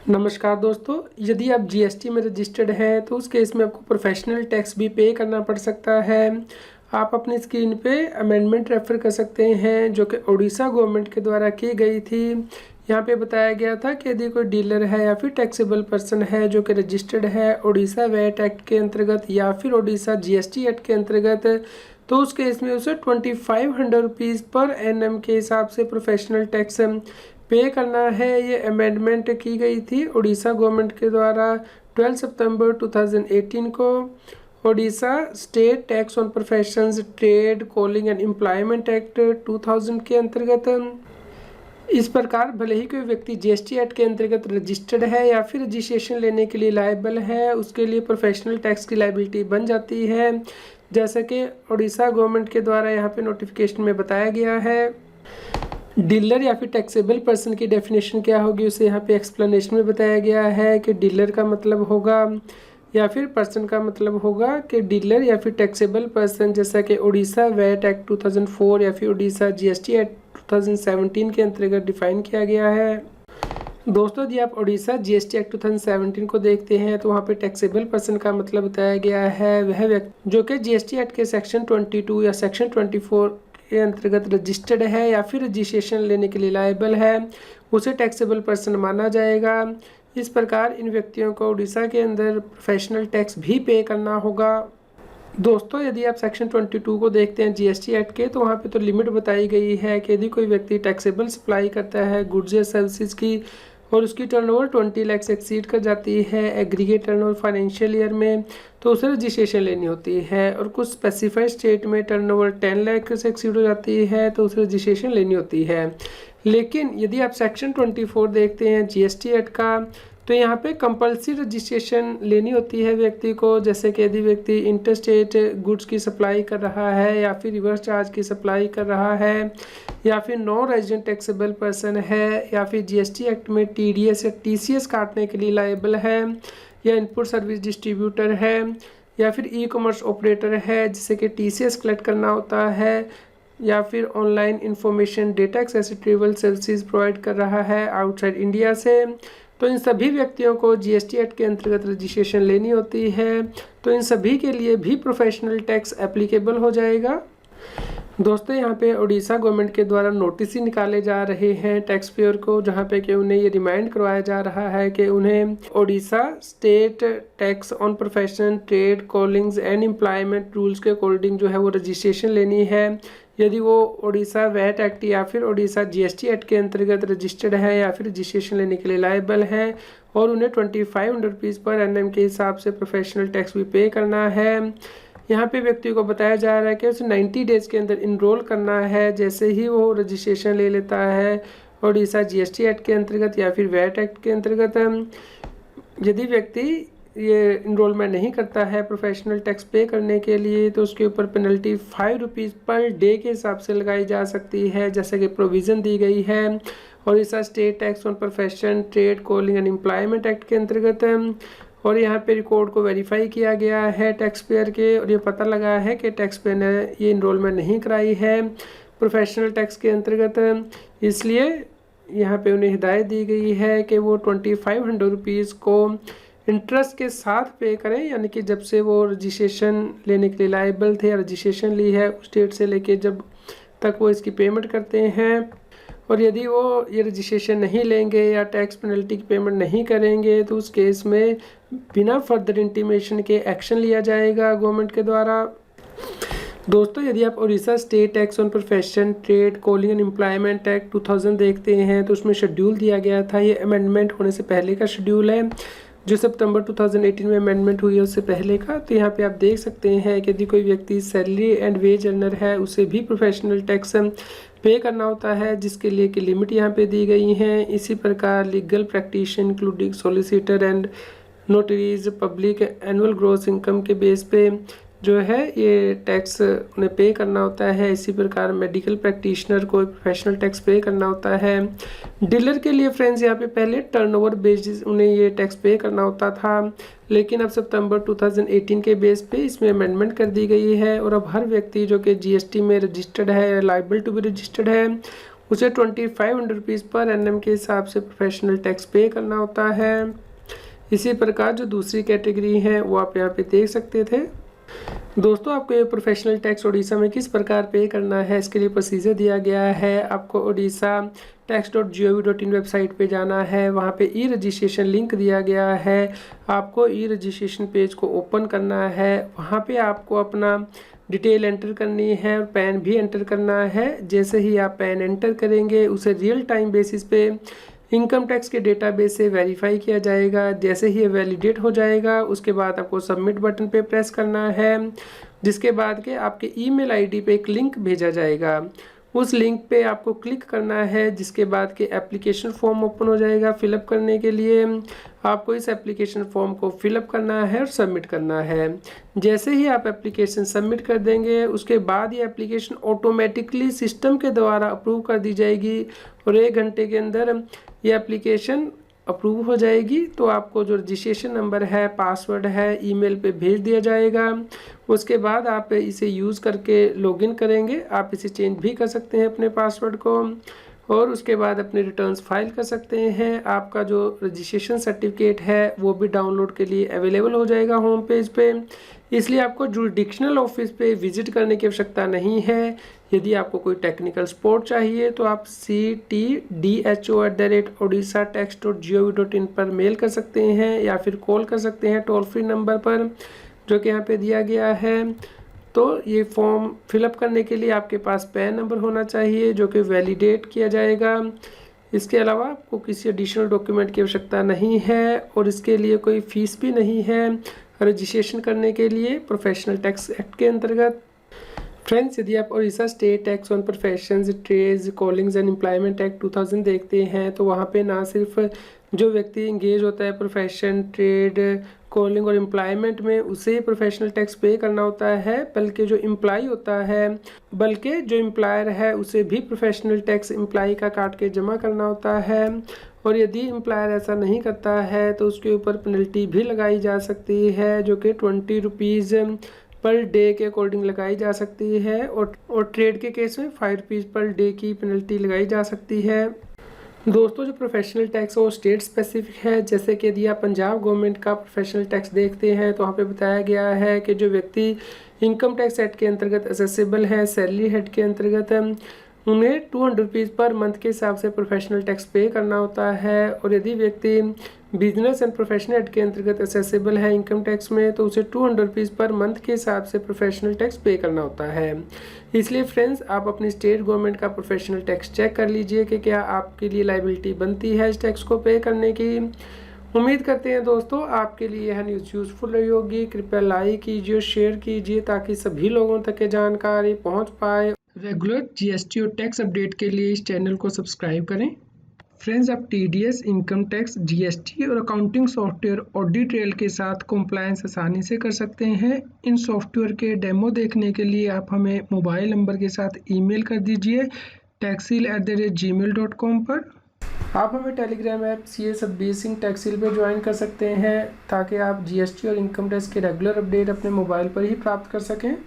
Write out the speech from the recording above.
नमस्कार दोस्तों, यदि आप जीएसटी में रजिस्टर्ड हैं तो उस केस में आपको प्रोफेशनल टैक्स भी पे करना पड़ सकता है। आप अपनी स्क्रीन पे अमेंडमेंट रेफर कर सकते हैं जो कि उड़ीसा गवर्नमेंट के द्वारा की गई थी। यहाँ पे बताया गया था कि यदि कोई डीलर है या फिर टैक्सेबल पर्सन है जो कि रजिस्टर्ड है उड़ीसा वैट एक्ट के अंतर्गत या फिर उड़ीसा जीएसटी एक्ट के अंतर्गत, तो उस केस में उसे 2500 रुपीज़ पर एनएम के हिसाब से प्रोफेशनल टैक्स पे करना है। ये अमेंडमेंट की गई थी उड़ीसा गवर्नमेंट के द्वारा 12 सितंबर 2018 को। Orissa state tax on professions trade calling and employment act 2000 के अंतर्गत इस प्रकार भले ही कोई व्यक्ति जीएसटी एक्ट के अंतर्गत रजिस्टर्ड है या फिर रजिस्ट्रेशन लेने के लिए लायबल है, उसके लिए प्रोफेशनल टैक्स की लायबिलिटी बन जाती है। जैसा कि उड़ीसा गवर्नमेंट के द्वारा यहाँ पे नोटिफिकेशन में बताया गया है। डीलर या फिर टैक्सेबल पर्सन की डेफिनेशन क्या होगी उसे यहाँ पे एक्सप्लेनेशन में बताया गया है कि डीलर का मतलब होगा या फिर पर्सन का मतलब होगा कि डीलर या फिर टैक्सेबल पर्सन, जैसा कि उड़ीसा वैट एक्ट 2004 या फिर उड़ीसा जीएसटी एक्ट 2017 के अंतर्गत डिफाइन किया गया है। दोस्तों, यदि आप उड़ीसा जीएसटी एक्ट 2017 को देखते हैं तो वहाँ पे टैक्सेबल पर्सन का मतलब बताया गया है वह व्यक्ति जो कि जीएसटी एक्ट के सेक्शन 22 या सेक्शन 24 के अंतर्गत रजिस्टर्ड है या फिर रजिस्ट्रेशन लेने के लिए लायबल है, उसे टैक्सेबल पर्सन माना जाएगा। इस प्रकार इन व्यक्तियों को उड़ीसा के अंदर प्रोफेशनल टैक्स भी पे करना होगा। दोस्तों, यदि आप सेक्शन 22 को देखते हैं जीएसटी एक्ट के, तो वहाँ पे तो लिमिट बताई गई है कि यदि कोई व्यक्ति टैक्सेबल सप्लाई करता है गुड्स या सर्विसेज की और उसकी टर्नओवर 20 लाख से एक्सीड कर जाती है एग्रीगेट टर्नओवर फाइनेंशियल ईयर में, तो उसे रजिस्ट्रेशन लेनी होती है। और कुछ स्पेसिफाइड स्टेट में टर्नओवर 10 लाख से एक्सीड हो जाती है तो उसे रजिस्ट्रेशन लेनी होती है। लेकिन यदि आप सेक्शन 24 देखते हैं जीएसटी एक्ट का, तो यहाँ पे कंपल्सरी रजिस्ट्रेशन लेनी होती है व्यक्ति को। जैसे कि यदि व्यक्ति इंटरस्टेट गुड्स की सप्लाई कर रहा है या फिर रिवर्स चार्ज की सप्लाई कर रहा है या फिर नॉन रेजिडेंट टैक्सेबल पर्सन है या फिर जीएसटी एक्ट में टीडीएस या टीसीएस काटने के लिए लायबल है या इनपुट सर्विस डिस्ट्रीब्यूटर है या फिर ई कॉमर्स ऑपरेटर है जिसे कि टीसीएस कलेक्ट करना होता है या फिर online information data access retrieval services provide कर रहा है आउटसाइड इंडिया से, तो इन सभी व्यक्तियों को जीएसटी एक्ट के अंतर्गत रजिस्ट्रेशन लेनी होती है। तो इन सभी के लिए भी प्रोफेशनल टैक्स एप्लीकेबल हो जाएगा। दोस्तों, यहाँ पे उड़ीसा गवर्नमेंट के द्वारा नोटिस ही निकाले जा रहे हैं टैक्स पेयर को, जहाँ पे कि उन्हें ये रिमाइंड करवाया जा रहा है कि उन्हें Orissa state tax on profession trade callings and employment rules के अकॉर्डिंग जो है वो रजिस्ट्रेशन लेनी है। यदि वो उड़ीसा वैट एक्ट या फिर उड़ीसा जीएसटी एक्ट के अंतर्गत रजिस्टर्ड है या फिर रजिस्ट्रेशन लेने के लिए लायबल है और उन्हें 2500 रुपीज़ पर एनएम के हिसाब से प्रोफेशनल टैक्स भी पे करना है। यहाँ पे व्यक्ति को बताया जा रहा है कि उसे 90 डेज़ के अंदर इनरोल करना है। जैसे ही वो रजिस्ट्रेशन ले लेता है उड़ीसा जीएसटी एक्ट के अंतर्गत या फिर वैट एक्ट के अंतर्गत, यदि व्यक्ति ये इनरोलमेंट नहीं करता है प्रोफेशनल टैक्स पे करने के लिए, तो उसके ऊपर पेनल्टी 5 रुपीज़ पर डे के हिसाब से लगाई जा सकती है, जैसे कि प्रोविज़न दी गई है Orissa state tax on profession trade calling and employment act के अंतर्गत। और यहाँ पे रिकॉर्ड को वेरीफाई किया गया है टैक्स पेयर के और ये पता लगा है कि टैक्स पेयर ने ये इनरोलमेंट नहीं कराई है प्रोफेशनल टैक्स के अंतर्गत, इसलिए यहाँ पे उन्हें हिदायत दी गई है कि वो 2500 रुपीज़ को इंटरेस्ट के साथ पे करें। यानी कि जब से वो रजिस्ट्रेशन लेने के लिए लायबल थे या रजिस्ट्रेशन ली है उस डेट से लेके जब तक वो इसकी पेमेंट करते हैं, और यदि वो ये रजिस्ट्रेशन नहीं लेंगे या टैक्स पेनल्टी की पेमेंट नहीं करेंगे तो उस केस में बिना फर्दर इंटीमेशन के एक्शन लिया जाएगा गवर्नमेंट के द्वारा। दोस्तों, यदि आप Orissa state tax on profession trade calling and employment act 2000 देखते हैं तो उसमें शेड्यूल दिया गया था। ये अमेंडमेंट होने से पहले का शेड्यूल है जो सितंबर 2018 में अमेंडमेंट हुई है उससे पहले का। तो यहाँ पे आप देख सकते हैं कि यदि कोई व्यक्ति सैलरी एंड वेज अर्नर है उसे भी प्रोफेशनल टैक्स पे करना होता है, जिसके लिए कि लिमिट यहाँ पे दी गई हैं। इसी प्रकार legal practitioner including solicitor and notaries public annual gross income के बेस पे जो है ये टैक्स उन्हें पे करना होता है। इसी प्रकार मेडिकल प्रैक्टिशनर को प्रोफेशनल टैक्स पे करना होता है। डीलर के लिए फ्रेंड्स यहाँ पे पहले टर्नओवर बेसिस उन्हें ये टैक्स पे करना होता था, लेकिन अब सितंबर 2018 के बेस पे इसमें अमेंडमेंट कर दी गई है और अब हर व्यक्ति जो कि जीएसटी में रजिस्टर्ड है लाइबल टू बी रजिस्टर्ड है उसे 2500 रुपीज़ पर एनएम के हिसाब से प्रोफेशनल टैक्स पे करना होता है। इसी प्रकार जो दूसरी कैटेगरी है वो आप यहाँ पे देख सकते थे। दोस्तों, आपको ये प्रोफेशनल टैक्स उड़ीसा में किस प्रकार पे करना है, इसके लिए प्रोसीजर दिया गया है। आपको उड़ीसा tax.gov.in वेबसाइट पे जाना है, वहाँ पे ई रजिस्ट्रेशन लिंक दिया गया है। आपको ई रजिस्ट्रेशन पेज को ओपन करना है, वहाँ पे आपको अपना डिटेल एंटर करनी है और पैन भी एंटर करना है। जैसे ही आप पैन एंटर करेंगे उसे रियल टाइम बेसिस पे इनकम टैक्स के डेटाबेस से वेरीफाई किया जाएगा। जैसे ही ये वैलिडेट हो जाएगा उसके बाद आपको सबमिट बटन पे प्रेस करना है, जिसके बाद के आपके ईमेल आईडी पे एक लिंक भेजा जाएगा। उस लिंक पे आपको क्लिक करना है, जिसके बाद के एप्लीकेशन फॉर्म ओपन हो जाएगा फिलअप करने के लिए। आपको इस एप्लीकेशन फॉर्म को फिलअप करना है और सबमिट करना है। जैसे ही आप एप्लीकेशन सबमिट कर देंगे उसके बाद ये एप्लीकेशन ऑटोमेटिकली सिस्टम के द्वारा अप्रूव कर दी जाएगी और 1 घंटे के अंदर ये एप्लीकेशन अप्रूव हो जाएगी। तो आपको जो रजिस्ट्रेशन नंबर है, पासवर्ड है, ईमेल पे भेज दिया जाएगा। उसके बाद आप इसे यूज़ करके लॉगिन करेंगे। आप इसे चेंज भी कर सकते हैं अपने पासवर्ड को और उसके बाद अपने रिटर्न्स फाइल कर सकते हैं। आपका जो रजिस्ट्रेशन सर्टिफिकेट है वो भी डाउनलोड के लिए अवेलेबल हो जाएगा होम पेज पे। इसलिए आपको जुरिडिक्शनल ऑफिस पे विजिट करने की आवश्यकता नहीं है। यदि आपको कोई टेक्निकल सपोर्ट चाहिए तो आप ctdho@odisatax.gov.in पर मेल कर सकते हैं या फिर कॉल कर सकते हैं टोल फ्री नंबर पर जो कि यहाँ पे दिया गया है। तो ये फॉर्म फिलअप करने के लिए आपके पास पैन नंबर होना चाहिए जो कि वैलिडेट किया जाएगा। इसके अलावा आपको किसी एडिशनल डॉक्यूमेंट की आवश्यकता नहीं है और इसके लिए कोई फ़ीस भी नहीं है रजिस्ट्रेशन करने के लिए प्रोफेशनल टैक्स एक्ट के अंतर्गत। फ्रेंड्स, यदि आप Orissa state tax on professions, trades, callings and employment act 2000 देखते हैं तो वहाँ पे ना सिर्फ जो व्यक्ति इंगेज होता है प्रोफेशन, ट्रेड, कॉलिंग और एम्प्लॉयमेंट में उसे प्रोफेशनल टैक्स पे करना होता है, बल्कि जो एम्प्लॉय होता है जो एम्प्लॉयर है उसे भी प्रोफेशनल टैक्स एम्प्लॉय का काट के जमा करना होता है। और यदि एम्प्लॉयर ऐसा नहीं करता है तो उसके ऊपर पेनल्टी भी लगाई जा सकती है जो कि 20 रुपीज़ पर डे के अकॉर्डिंग लगाई जा सकती है और ट्रेड के केस में 5 रुपीज़ पर डे की पेनल्टी लगाई जा सकती है। दोस्तों, जो प्रोफेशनल टैक्स वो स्टेट स्पेसिफिक है। जैसे कि यदि आप पंजाब गवर्नमेंट का प्रोफेशनल टैक्स देखते हैं तो वहाँ पे बताया गया है कि जो व्यक्ति इनकम टैक्स एक्ट के अंतर्गत असेसेबल है, सैलरी हेड के अंतर्गत उन्हें 200 रुपीज़ पर मंथ के हिसाब से प्रोफेशनल टैक्स पे करना होता है। और यदि व्यक्ति बिजनेस एंड प्रोफेशनल एक्ट के अंतर्गत असेसेबल है इनकम टैक्स में तो उसे 200 रुपीज़ पर मंथ के हिसाब से प्रोफेशनल टैक्स पे करना होता है। इसलिए फ्रेंड्स, आप अपनी स्टेट गवर्नमेंट का प्रोफेशनल टैक्स चेक कर लीजिए कि क्या आपके लिए लायबिलिटी बनती है इस टैक्स को पे करने की। उम्मीद करते हैं दोस्तों आपके लिए यह न्यूज़ यूज़फुल रही होगी। कृपया लाइक कीजिए और शेयर कीजिए ताकि सभी लोगों तक ये जानकारी पहुँच पाए। रेगुलर जीएसटी और टैक्स अपडेट के लिए इस चैनल को सब्सक्राइब करें। फ्रेंड्स, आप टीडीएस, इनकम टैक्स, जीएसटी और अकाउंटिंग सॉफ्टवेयर ऑडिट ट्रेल के साथ कंप्लायंस आसानी से कर सकते हैं। इन सॉफ्टवेयर के डेमो देखने के लिए आप हमें मोबाइल नंबर के साथ ईमेल कर दीजिए taxil@gmail.com पर। आप हमें Telegram app CA Satbir Singh Taxil पर ज्वाइन कर सकते हैं ताकि आप जीएसटी और इनकम टैक्स के रेगुलर अपडेट अपने मोबाइल पर ही प्राप्त कर सकें।